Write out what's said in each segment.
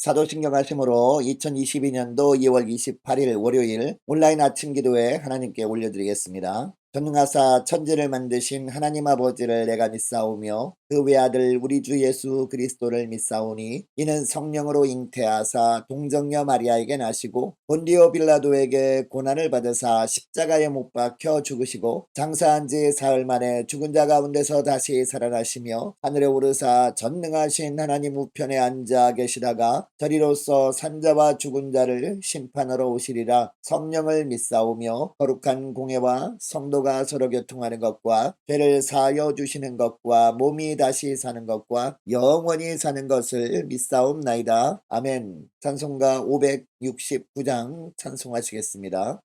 사도신경 말씀으로 2022년도 2월 28일 월요일 온라인 아침 기도회 하나님께 올려드리겠습니다. 전능하사 천지를 만드신 하나님 아버지를 내가 믿사오며 그 외아들 우리 주 예수 그리스도를 믿사오니 이는 성령으로 잉태하사 동정녀 마리아에게 나시고 본디오 빌라도에게 고난을 받으사 십자가에 못 박혀 죽으시고 장사한 지 사흘 만에 죽은 자 가운데서 다시 살아나시며 하늘에 오르사 전능하신 하나님 우편에 앉아 계시다가 저리로서 산자와 죽은 자를 심판하러 오시리라. 성령을 믿사오며 거룩한 공예와 성도가 서로 교통하는 것과 죄를 사하여 주시는 것과 몸이 다시 사는 것과 영원히 사는 것을 믿사옵나이다. 아멘. 찬송가 569장 찬송하시겠습니다.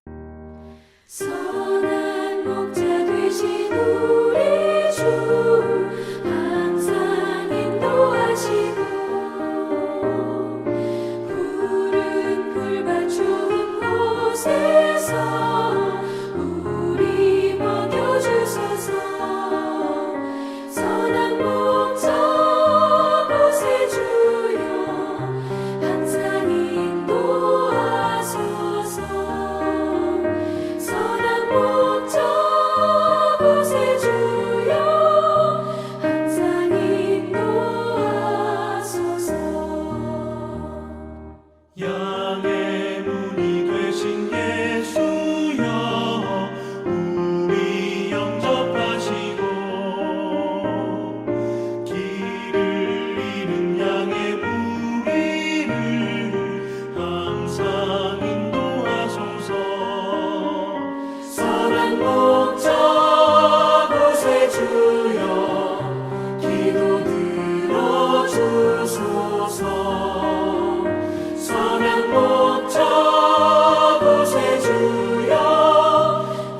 선한 목자 되신 우리 주 항상 인도하시고 푸른 풀밭 좋은 곳에서 우리 먹여주소서. 선한 목자 곳에 주여 항상 인도하소서. 선한 목자 곳에 주여 항상 인도하소서. 양의 문이 되신 예수여 우리 영접하시고 길을 잃은 양의 무리를 항상 인도하소서. 선한 목자 곳에 주여 기도 들어주소서. 선한 목자 곳에 주여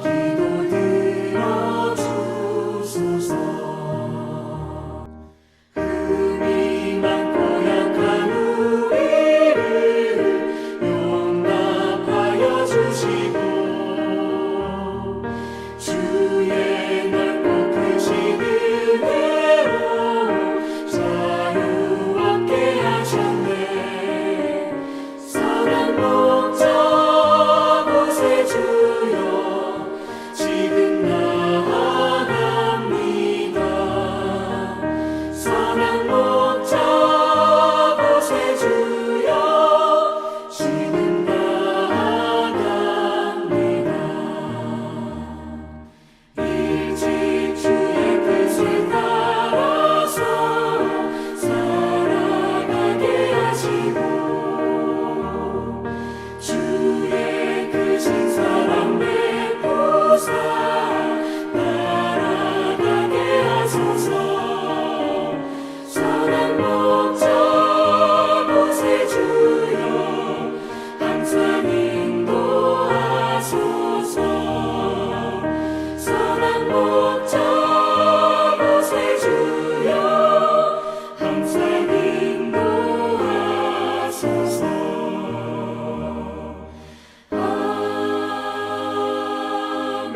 기도 들어주소서. 흠이 많고 약한 우리를 용납하여 주시고 주의 넓고 크신 은혜로 자유 얻게 하셨네. 선한 목자 곳에 주여 지금 나아갑니다. 선한 목자 곳에 주여 지금 나아갑니다. 일찍 주의 뜻을 따라서 살아가게 하시고 주의 크신 사랑 베푸사 따라가게 하소서. 선한 목자 곳에 주여 항상 인도하소서. 선한 목자 곳에 주여 항상 인도하소서. 아멘.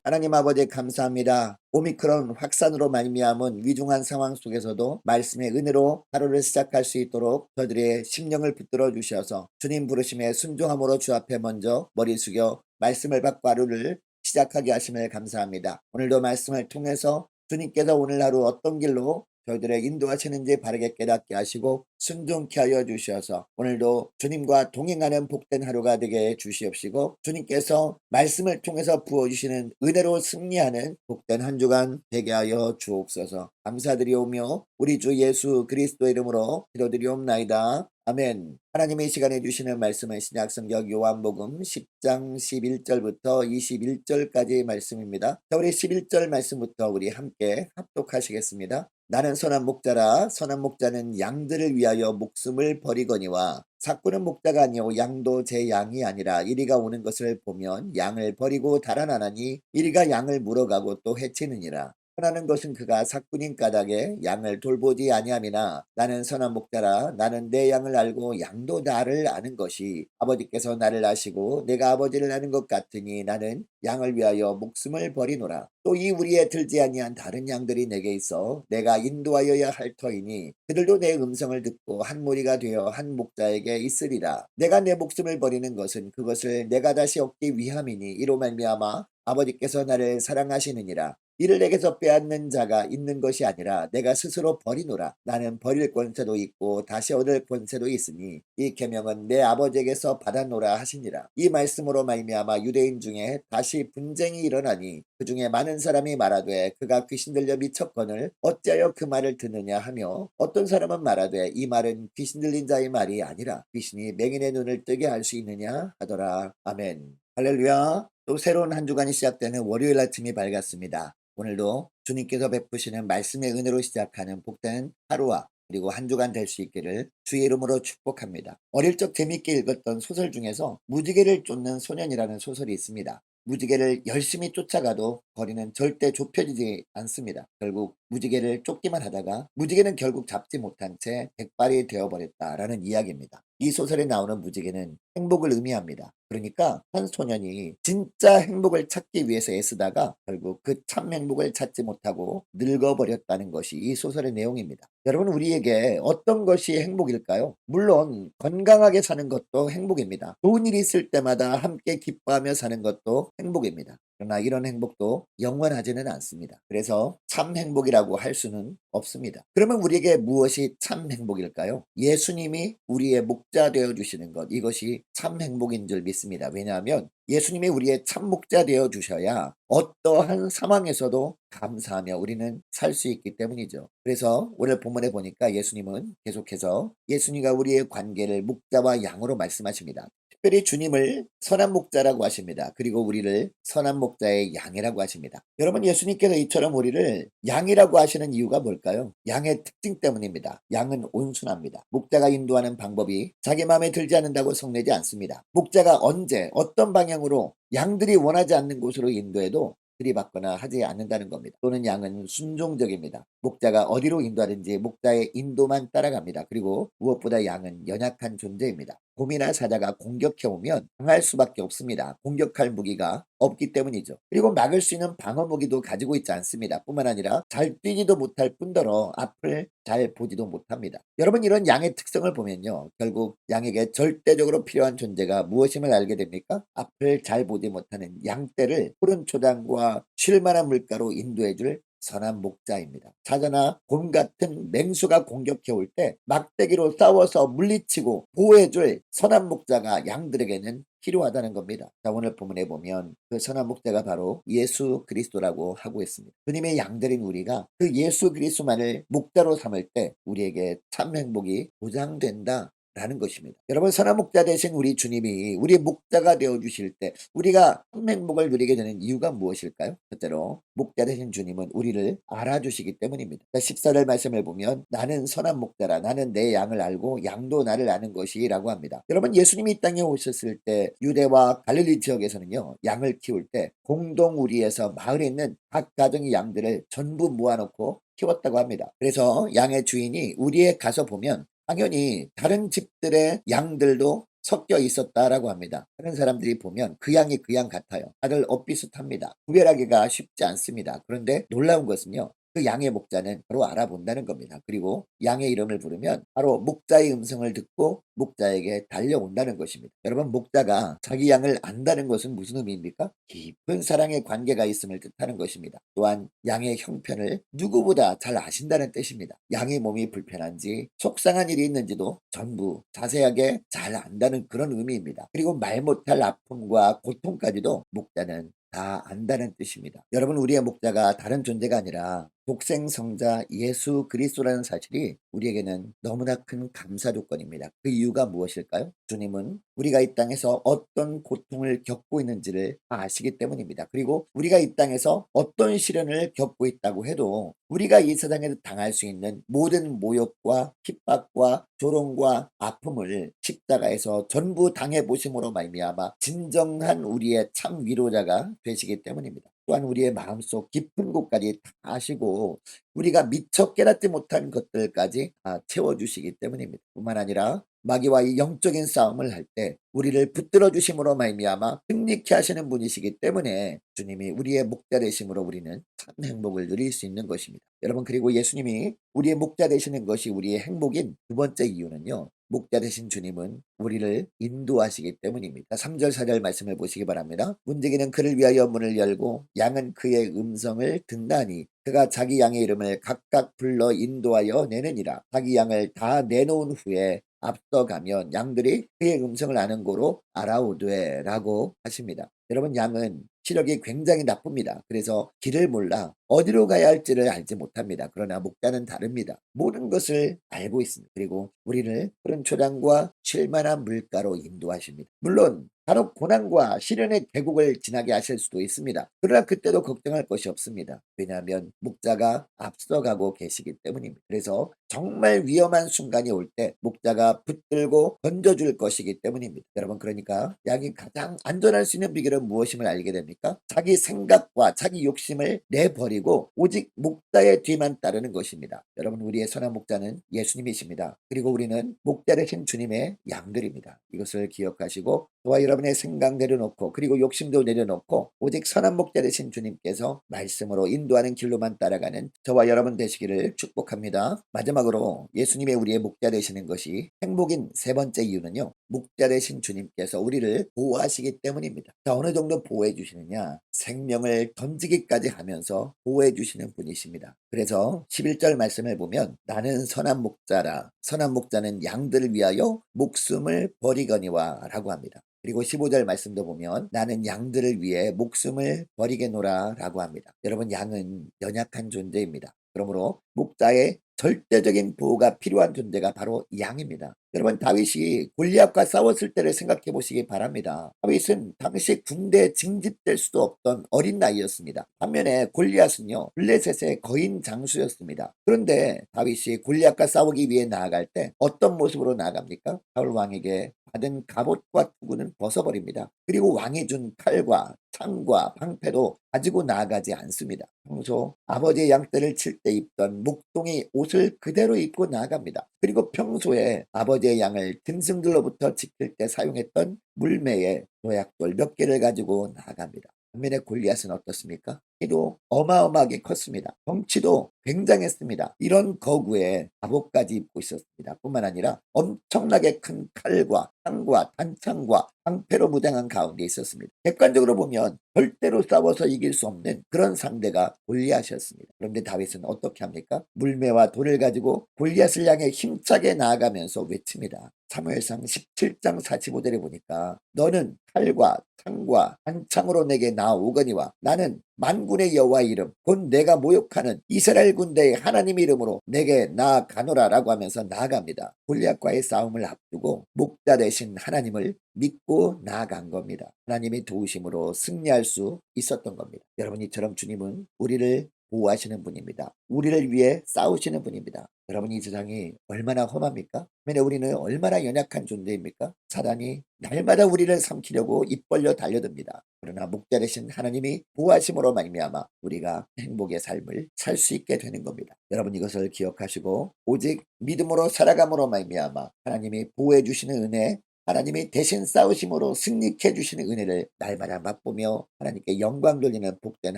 하나님 아버지 감사합니다. 오미크론 확산으로 말미암은 위중한 상황 속에서도 말씀의 은혜로 하루를 시작할 수 있도록 저들의 심령을 붙들어 주셔서 주님 부르심에 순종함으로 주 앞에 먼저 머리 숙여 말씀을 받고 하루를 시작하게 하심을 감사합니다. 오늘도 말씀을 통해서 주님께서 오늘 하루 어떤 길로 저희들을 인도하시는지 바르게 깨닫게 하시고 순종케 하여 주셔서 오늘도 주님과 동행하는 복된 하루가 되게 해 주시옵시고 주님께서 말씀을 통해서 부어주시는 은혜로 승리하는 복된 한 주간 되게 하여 주옵소서. 감사드리오며 우리 주 예수 그리스도 이름으로 기도드리옵나이다. 아멘. 하나님의 시간에 주시는 말씀은 신약성경 요한복음 10장 11절부터 21절까지의 말씀입니다. 자, 우리 11절 말씀부터 우리 함께 합독하시겠습니다. 나는 선한 목자라. 선한 목자는 양들을 위하여 목숨을 버리거니와 삭구는 목자가 아니요 양도 제 양이 아니라 이리가 오는 것을 보면 양을 버리고 달아나나니 이리가 양을 물어가고 또 해치느니라. 선하는 것은 그가 삭군인 까닭에 양을 돌보지 아니함이나 나는 선한 목자라 나는 내 양을 알고 양도 나를 아는 것이 아버지께서 나를 아시고 내가 아버지를 아는 것 같으니 나는 양을 위하여 목숨을 버리노라. 또 이 우리에 들지 아니한 다른 양들이 내게 있어 내가 인도하여야 할 터이니 그들도 내 음성을 듣고 한 무리가 되어 한 목자에게 있으리라. 내가 내 목숨을 버리는 것은 그것을 내가 다시 얻기 위함이니 이로 말미암아 아버지께서 나를 사랑하시느니라. 이를 내게서 빼앗는 자가 있는 것이 아니라 내가 스스로 버리노라. 나는 버릴 권세도 있고 다시 얻을 권세도 있으니 이 계명은 내 아버지에게서 받아노라 하시니라. 이 말씀으로 말미암아 유대인 중에 다시 분쟁이 일어나니 그 중에 많은 사람이 말하되 그가 귀신 들려 미쳤거늘 어찌하여 그 말을 듣느냐 하며 어떤 사람은 말하되 이 말은 귀신 들린 자의 말이 아니라 귀신이 맹인의 눈을 뜨게 할 수 있느냐 하더라. 아멘. 할렐루야. 또 새로운 한 주간이 시작되는 월요일 아침이 밝았습니다. 오늘도 주님께서 베푸시는 말씀의 은혜로 시작하는 복된 하루와 그리고 한 주간 될 수 있기를 주의 이름으로 축복합니다. 어릴 적 재밌게 읽었던 소설 중에서 무지개를 쫓는 소년이라는 소설이 있습니다. 무지개를 열심히 쫓아가도 거리는 절대 좁혀지지 않습니다. 결국 무지개를 쫓기만 하다가 무지개는 결국 잡지 못한 채 백발이 되어버렸다라는 이야기입니다. 이 소설에 나오는 무지개는 행복을 의미합니다. 그러니까 한 소년이 진짜 행복을 찾기 위해서 애쓰다가 결국 그 참 행복을 찾지 못하고 늙어버렸다는 것이 이 소설의 내용입니다. 여러분, 우리에게 어떤 것이 행복일까요? 물론 건강하게 사는 것도 행복입니다. 좋은 일이 있을 때마다 함께 기뻐하며 사는 것도 행복입니다. 그러나 이런 행복도 영원하지는 않습니다. 그래서 참 행복이라고 할 수는 없습니다. 그러면 우리에게 무엇이 참 행복일까요? 예수님이 우리의 목자 되어 주시는 것, 이것이 참 행복인 줄 믿습니다. 왜냐하면 예수님이 우리의 참 목자 되어 주셔야 어떠한 상황에서도 감사하며 우리는 살 수 있기 때문이죠. 그래서 오늘 본문에 보니까 예수님은 계속해서 예수님과 우리의 관계를 목자와 양으로 말씀하십니다. 특별히 주님을 선한 목자라고 하십니다. 그리고 우리를 선한 목자의 양이라고 하십니다. 여러분, 예수님께서 이처럼 우리를 양이라고 하시는 이유가 뭘까요? 양의 특징 때문입니다. 양은 온순합니다. 목자가 인도하는 방법이 자기 마음에 들지 않는다고 성내지 않습니다. 목자가 언제 어떤 방향으로 양들이 원하지 않는 곳으로 인도해도 들이받거나 하지 않는다는 겁니다. 또는 양은 순종적입니다. 목자가 어디로 인도하든지 목자의 인도만 따라갑니다. 그리고 무엇보다 양은 연약한 존재입니다. 곰이나 사자가 공격해오면 당할 수밖에 없습니다. 공격할 무기가 없기 때문이죠. 그리고 막을 수 있는 방어 무기도 가지고 있지 않습니다. 뿐만 아니라 잘 뛰지도 못할 뿐더러 앞을 잘 보지도 못합니다. 여러분, 이런 양의 특성을 보면요, 결국 양에게 절대적으로 필요한 존재가 무엇임을 알게 됩니까? 앞을 잘 보지 못하는 양떼를 푸른 초장과 쉴만한 물가로 인도해줄 선한 목자입니다. 사자나 곰 같은 맹수가 공격해 올 때 막대기로 싸워서 물리치고 보호해줄 선한 목자가 양들에게는 필요하다는 겁니다. 자, 오늘 본문에 보면 그 선한 목자가 바로 예수 그리스도라고 하고 있습니다. 주님의 양들인 우리가 그 예수 그리스도만을 목자로 삼을 때 우리에게 참 행복이 보장된다 라는 것입니다. 여러분, 선한 목자 대신 우리 주님이 우리의 목자가 되어 주실 때 우리가 참 행복을 누리게 되는 이유가 무엇일까요? 첫째로 목자 되신 주님은 우리를 알아주시기 때문입니다. 14절 말씀을 보면 나는 선한 목자라 나는 내 양을 알고 양도 나를 아는 것이라고 합니다. 여러분, 예수님이 이 땅에 오셨을 때 유대와 갈릴리 지역에서는요, 양을 키울 때 공동 우리에서 마을에 있는 각 가정의 양들을 전부 모아놓고 키웠다고 합니다. 그래서 양의 주인이 우리에 가서 보면 당연히 다른 집들의 양들도 섞여 있었다라고 합니다. 다른 사람들이 보면 그 양이 그 양 같아요. 다들 엇비슷합니다. 구별하기가 쉽지 않습니다. 그런데 놀라운 것은요, 그 양의 목자는 바로 알아본다는 겁니다. 그리고 양의 이름을 부르면 바로 목자의 음성을 듣고 목자에게 달려온다는 것입니다. 여러분, 목자가 자기 양을 안다는 것은 무슨 의미입니까? 깊은 사랑의 관계가 있음을 뜻하는 것입니다. 또한 양의 형편을 누구보다 잘 아신다는 뜻입니다. 양의 몸이 불편한지 속상한 일이 있는지도 전부 자세하게 잘 안다는 그런 의미입니다. 그리고 말 못할 아픔과 고통까지도 목자는 다 안다는 뜻입니다. 여러분, 우리의 목자가 다른 존재가 아니라 독생성자 예수 그리스도라는 사실이 우리에게는 너무나 큰 감사 조건입니다. 그 이유가 무엇일까요? 주님은 우리가 이 땅에서 어떤 고통을 겪고 있는지를 아시기 때문입니다. 그리고 우리가 이 땅에서 어떤 시련을 겪고 있다고 해도 우리가 이 세상에서 당할 수 있는 모든 모욕과 핍박과 조롱과 아픔을 십자가에서 전부 당해보심으로 말미암아 진정한 우리의 참 위로자가 되시기 때문입니다. 또한 우리의 마음속 깊은 곳까지 다 아시고 우리가 미처 깨닫지 못한 것들까지 다 채워주시기 때문입니다. 뿐만 아니라 마귀와의 영적인 싸움을 할 때 우리를 붙들어 주심으로 말미암아 승리케 하시는 분이시기 때문에 주님이 우리의 목자 되심으로 우리는 참 행복을 누릴 수 있는 것입니다. 여러분, 그리고 예수님이 우리의 목자 되시는 것이 우리의 행복인 두 번째 이유는요, 목자 되신 주님은 우리를 인도하시기 때문입니다. 3절 4절 말씀을 보시기 바랍니다. 문지기는 그를 위하여 문을 열고 양은 그의 음성을 듣나니 그가 자기 양의 이름을 각각 불러 인도하여 내느니라. 자기 양을 다 내놓은 후에 앞서가면 양들이 그의 음성을 아는 고로 알아오되 라고 하십니다. 여러분, 양은 시력이 굉장히 나쁩니다. 그래서 길을 몰라 어디로 가야 할지를 알지 못합니다. 그러나 목자는 다릅니다. 모든 것을 알고 있습니다. 그리고 우리를 푸른 초장과 쉴만한 물가로 인도하십니다. 물론 간혹 고난과 시련의 계곡을 지나게 하실 수도 있습니다. 그러나 그때도 걱정할 것이 없습니다. 왜냐하면 목자가 앞서가고 계시기 때문입니다. 그래서 정말 위험한 순간이 올 때 목자가 붙들고 던져줄 것이기 때문입니다. 여러분, 그러니까 양이 가장 안전할 수 있는 비결은 무엇임을 알게 됩니까? 자기 생각과 자기 욕심을 내버리고 오직 목자의 뒤만 따르는 것입니다. 여러분, 우리의 선한 목자는 예수님이십니다. 그리고 우리는 목자 되신 주님의 양들입니다. 이것을 기억하시고 저와 여러분의 생각 내려놓고 그리고 욕심도 내려놓고 오직 선한 목자 되신 주님께서 말씀으로 인도하는 길로만 따라가는 저와 여러분 되시기를 축복합니다. 마지막으로 예수님의 우리의 목자 되시는 것이 행복인 세 번째 이유는요, 목자 되신 주님께서 우리를 보호하시기 때문입니다. 자, 어느 정도 보호해 주시느냐? 생명을 던지기까지 하면서 보호해 주시는 분이십니다. 그래서 11절 말씀을 보면 나는 선한 목자라. 선한 목자는 양들을 위하여 목숨을 버리거니와 라고 합니다. 그리고 15절 말씀도 보면 나는 양들을 위해 목숨을 버리겠노라 라고 합니다. 여러분, 양은 연약한 존재입니다. 그러므로 목자의 절대적인 보호가 필요한 존재가 바로 양입니다. 여러분, 다윗이 골리앗과 싸웠을 때를 생각해 보시기 바랍니다. 다윗은 당시 군대에 징집될 수도 없던 어린 나이였습니다. 반면에 골리앗은요, 블레셋의 거인 장수였습니다. 그런데 다윗이 골리앗과 싸우기 위해 나아갈 때 어떤 모습으로 나아갑니까? 사울 왕에게 받은 갑옷과 투구는 벗어버립니다. 그리고 왕이 준 칼과 창과 방패도 가지고 나아가지 않습니다. 평소 아버지의 양떼를 칠 때 입던 목동이 옷을 그대로 입고 나아갑니다. 그리고 평소에 아버지의 양을 짐승들로부터 지킬 때 사용했던 물매에 도약돌 몇 개를 가지고 나아갑니다. 반면에 골리앗은 어떻습니까? 키도 어마어마하게 컸습니다. 덩치도 굉장했습니다. 이런 거구에 갑옷까지 입고 있었습니다. 뿐만 아니라 엄청나게 큰 칼과 창과 단창과 방패로 무장한 가운데 있었습니다. 객관적으로 보면 절대로 싸워서 이길 수 없는 그런 상대가 골리앗이었습니다. 그런데 다윗은 어떻게 합니까? 물매와 돌을 가지고 골리앗을 향해 힘차게 나아가면서 외칩니다. 사무엘상 17장 45절에 보니까 너는 칼과 창과 단창으로 내게 나오거니와 나는 만군의 여호와의 이름 곧 내가 모욕하는 이스라엘 군대의 하나님 이름으로 내게 나아가노라 라고 하면서 나아갑니다. 골리앗과의 싸움을 앞두고 목자 되신 하나님을 믿고 나아간 겁니다. 하나님의 도우심으로 승리할 수 있었던 겁니다. 여러분, 이처럼 주님은 우리를 보호하시는 분입니다. 우리를 위해 싸우시는 분입니다. 여러분, 이 세상이 얼마나 험합니까? 그런데 우리는 얼마나 연약한 존재입니까? 사단이 날마다 우리를 삼키려고 입 벌려 달려듭니다. 그러나 목자 되신 하나님이 보호하심으로 말미암아 우리가 행복의 삶을 살 수 있게 되는 겁니다. 여러분, 이것을 기억하시고 오직 믿음으로 살아감으로 말미암아 하나님이 보호해 주시는 은혜, 하나님이 대신 싸우심으로 승리케 해주시는 은혜를 날마다 맛보며 하나님께 영광 돌리는 복된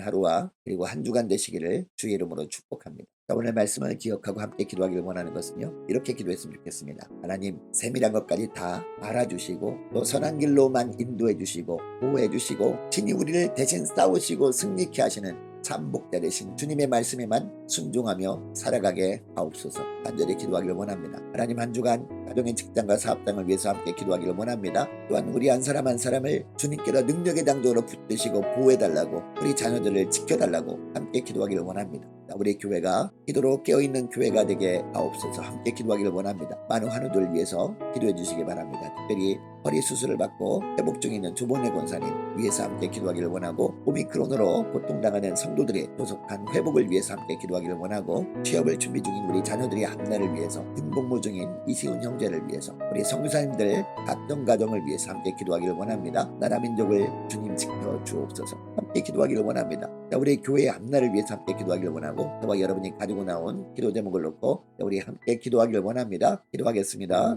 하루와 그리고 한 주간 되시기를 주의 이름으로 축복합니다. 자, 오늘 말씀을 기억하고 함께 기도하기를 원하는 것은요, 이렇게 기도했으면 좋겠습니다. 하나님, 세밀한 것까지 다 알아주시고 또 선한 길로만 인도해 주시고 보호해 주시고 친히 우리를 대신 싸우시고 승리케 하시는 참 목자 되신 주님의 말씀에만 순종하며 살아가게 하옵소서. 간절히 기도하기를 원합니다. 하나님, 한 주간 가정의 직장과 사업장을 위해서 함께 기도하기를 원합니다. 또한 우리 한 사람 한 사람을 주님께로 능력의 당도로 붙드시고 보호해달라고, 우리 자녀들을 지켜달라고 함께 기도하기를 원합니다. 우리 교회가 기도로 깨어있는 교회가 되게 하옵소서. 함께 기도하기를 원합니다. 많은 환우들 위해서 기도해 주시기 바랍니다. 특별히 허리 수술을 받고 회복 중에 있는 조본래 권사님 위해서 함께 기도하기를 원하고, 오미크론으로 고통당하는 성도들의 조속한 회복을 위해서 함께 기도하기를 원하고, 취업을 준비 중인 우리 자녀들의 합례를 위해서, 등복무 중인 이시훈 형제를 위해서, 우리 선교사님들 각종 가정을 위해서 함께 기도하기를 원합니다. 나라 민족을 주님 지켜 주옵소서. 함께 함께 기도하기를 원합니다. 자, 우리 교회의 앞날을 위해서 함께 기도하기를 원하고 저와 여러분이 가지고 나온 기도 제목을 놓고 우리 함께 기도하기를 원합니다. 기도하겠습니다.